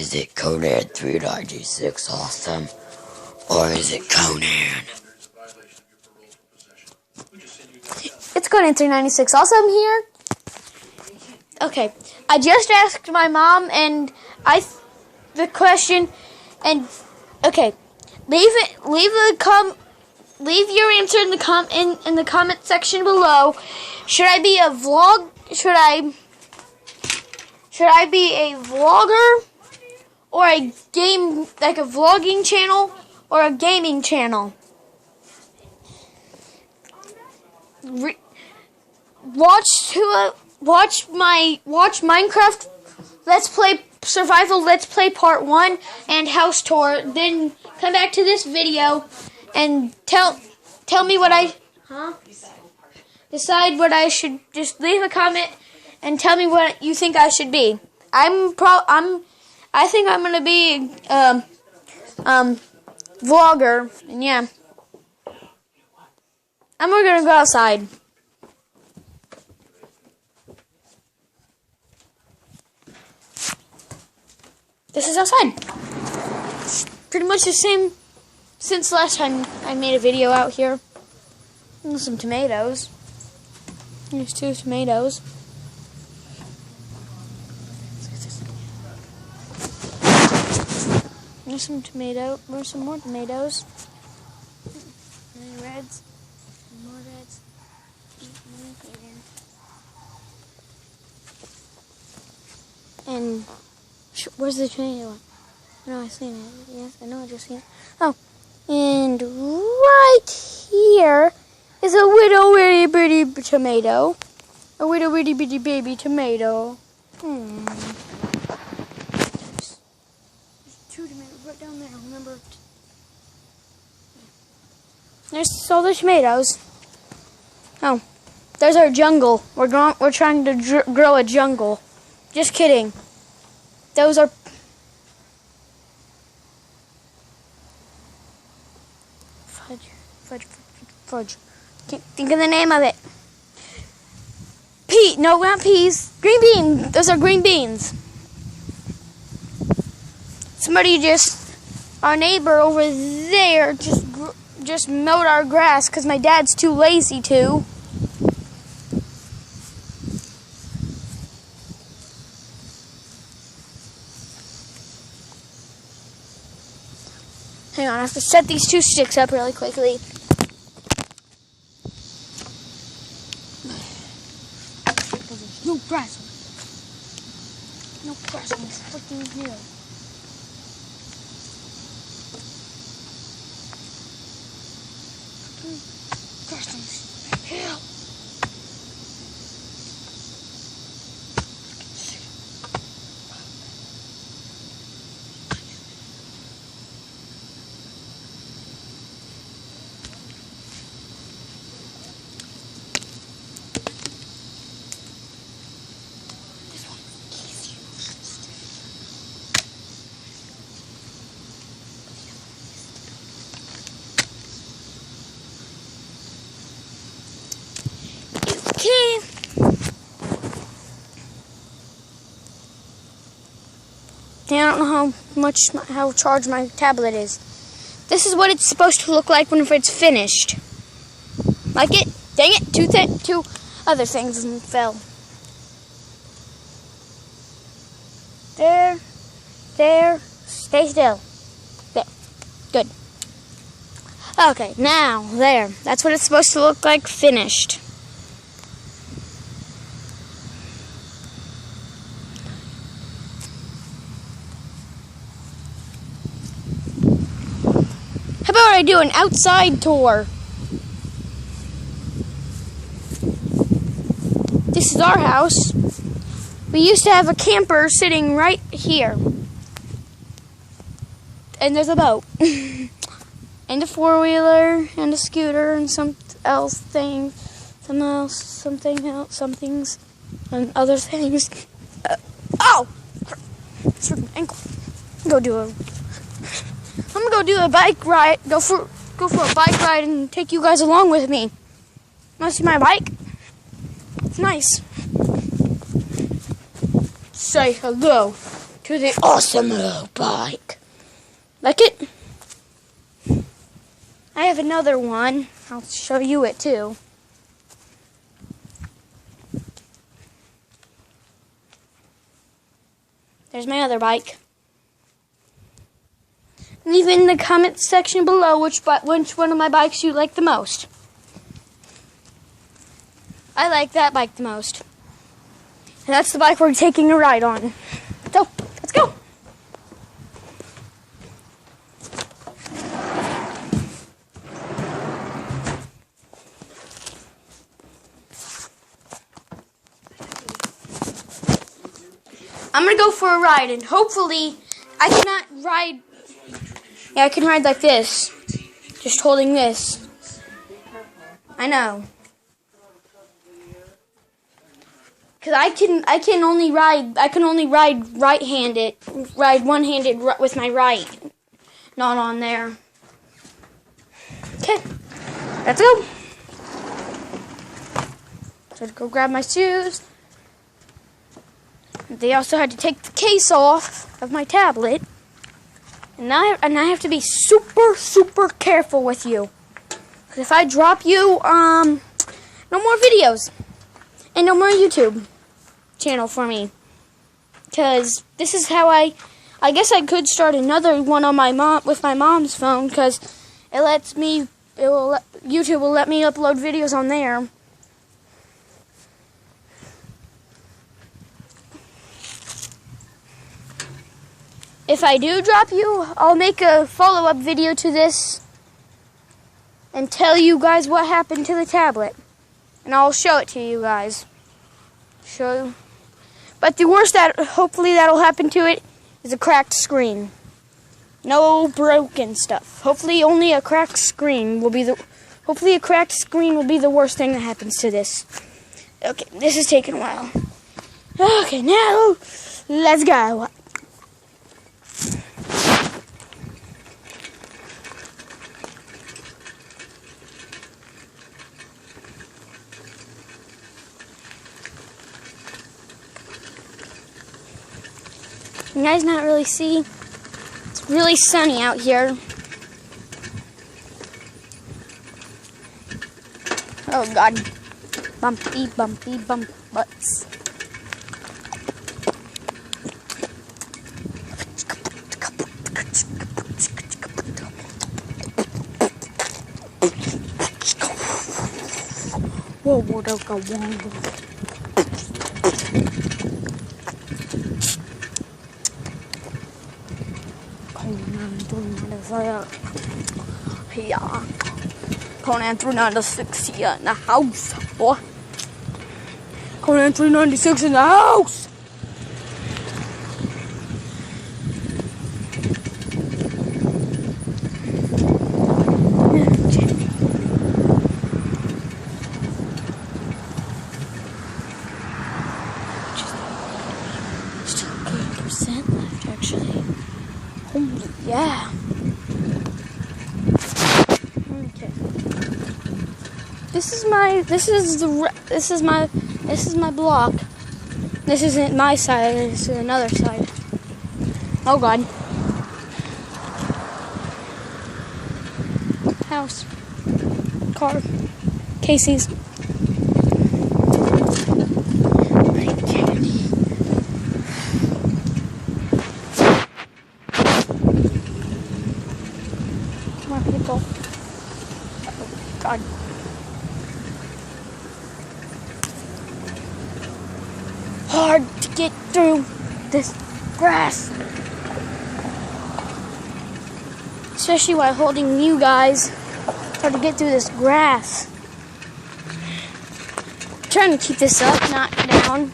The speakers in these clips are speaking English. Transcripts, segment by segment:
Is it Conan 396 awesome? Or is it Conan? It's Conan 396 awesome here. Okay, I just asked my mom and the question, and okay, leave your answer in the comment section below. Should I be a vlog? Should I be a vlogger or a game, like a vlogging channel or a gaming channel? Watch Minecraft Let's Play Survival Let's Play Part 1 and House Tour. Then come back to this video and tell me what decide what I should. Just leave a comment and tell me what you think I should be. I think I'm gonna be vlogger, and yeah. And we're gonna go outside. This is outside. It's pretty much the same since last time I made a video out here. And some tomatoes. There's 2 tomatoes. There's some tomato. There's some more tomatoes. And reds. Some more reds. And where's the tomato one? No, I seen it. Yes, I know I just seen it. Oh, and right here is a little itty bitty tomato. A little itty bitty baby tomato. There's 2 tomatoes right down there. Remember? There's all the tomatoes. Oh, there's our jungle. We're trying to grow a jungle. Just kidding. Those are fudge. Can't think of the name of it. No, not peas. Green beans. Those are green beans. Our neighbor over there just mowed our grass because my dad's too lazy to. Hang on, I have to set these 2 sticks up really quickly. No grass. No grass on this freaking hill. Grass on this hill. I don't know how charged my tablet is. This is what it's supposed to look like whenever it's finished. Like it? Dang it! 2 other things fell. There. Stay still. There. Good. Okay, now there. That's what it's supposed to look like finished. How about I do an outside tour? This is our house. We used to have a camper sitting right here. And there's a boat. And a 4-wheeler and a scooter and something else and other things. Oh! Certain ankle. I'm gonna go do a bike ride. Go for a bike ride and take you guys along with me. Want to see my bike? It's nice. Say hello. to the awesome little bike. Like it? I have another one. I'll show you it too. There's my other bike. Leave in the comment section below which one of my bikes you like the most. I like that bike the most. And that's the bike we're taking a ride on. So, let's go. I'm going to go for a ride, and hopefully I cannot ride. Yeah, I can ride like this. Just holding this. I know. Cause I can only ride right-handed, ride one-handed with my right, not on there. Okay, let's go. So to go grab my shoes. They also had to take the case off of my tablet, and I have to be super careful with you. Cause if I drop you, no more videos and no more YouTube channel for me, because this is how I guess I could start another one on with my mom's phone, because YouTube will let me upload videos on there. If I do drop you, I'll make a follow-up video to this and tell you guys what happened to the tablet, and I'll show it to you guys. But the worst hopefully that'll happen to it is a cracked screen. No broken stuff. Hopefully only a cracked screen will be the worst thing that happens to this. Okay, this is taking a while. Okay, now let's go. You guys not really see? It's really sunny out here. Oh God. Bumpy butts. Whoa, don't go wrong. Yeah. Conan 396 here in the house, boy. Conan 396 in the house. Just 8% left, actually. Holy yeah. Okay. This is my block. This isn't my side, this is another side. Oh God. House. Car. Casey's. More people. Oh God. Hard to get through this grass. Especially while holding you guys. It's hard to get through this grass. I'm trying to keep this up, not down.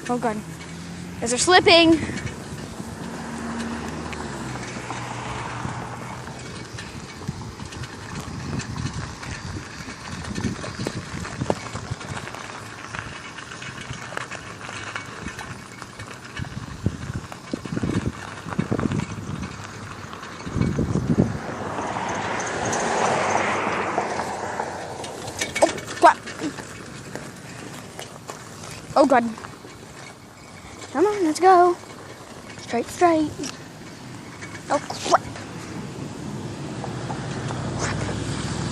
Oh God. Guys are slipping. Oh God. Come on, let's go. Straight, straight. Oh, crap.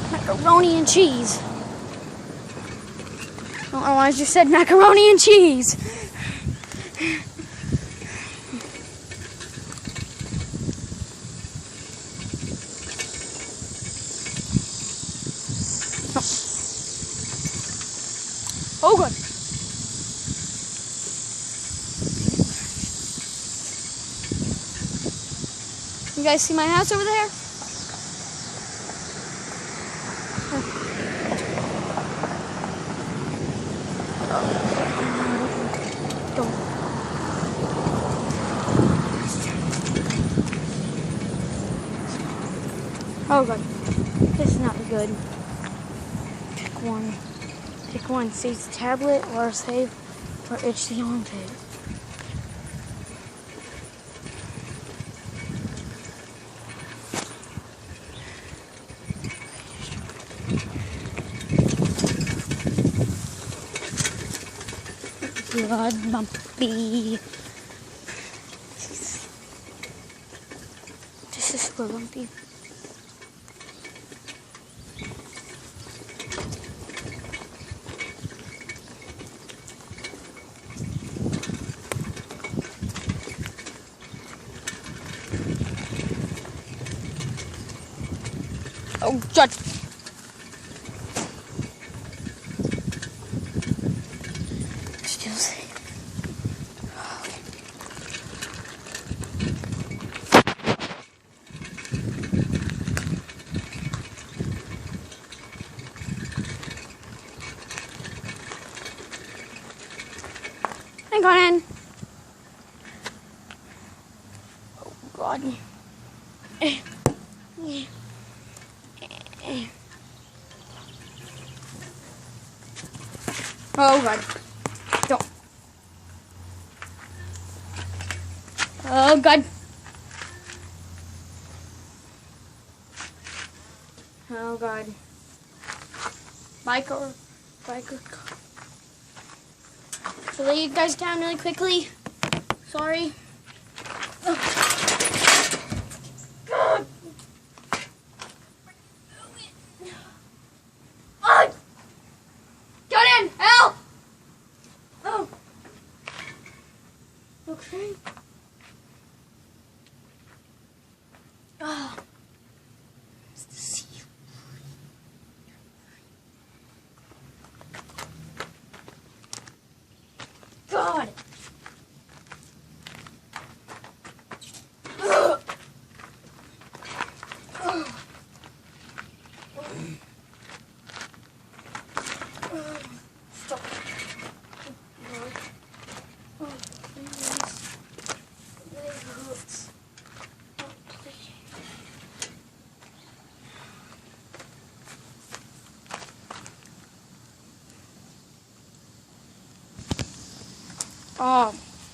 Macaroni and cheese. I don't know why I just said macaroni and cheese. Oh, good. You guys see my house over there? Oh, God. This is not good. Pick one. Pick one. Save the tablet or save for HD on tape. Blood bumpy. This is super bumpy. Oh, God. Still safe. Hang on in. Oh, God. Oh, God. Don't. Oh, God. Oh, God. Biker. So lay you guys down really quickly. Sorry. Oh. God. Oh. Get in! Help! Oh. Okay. Oh. It's the sea. God. Stop. Oh, please. It hurts. Oh, please. Oh.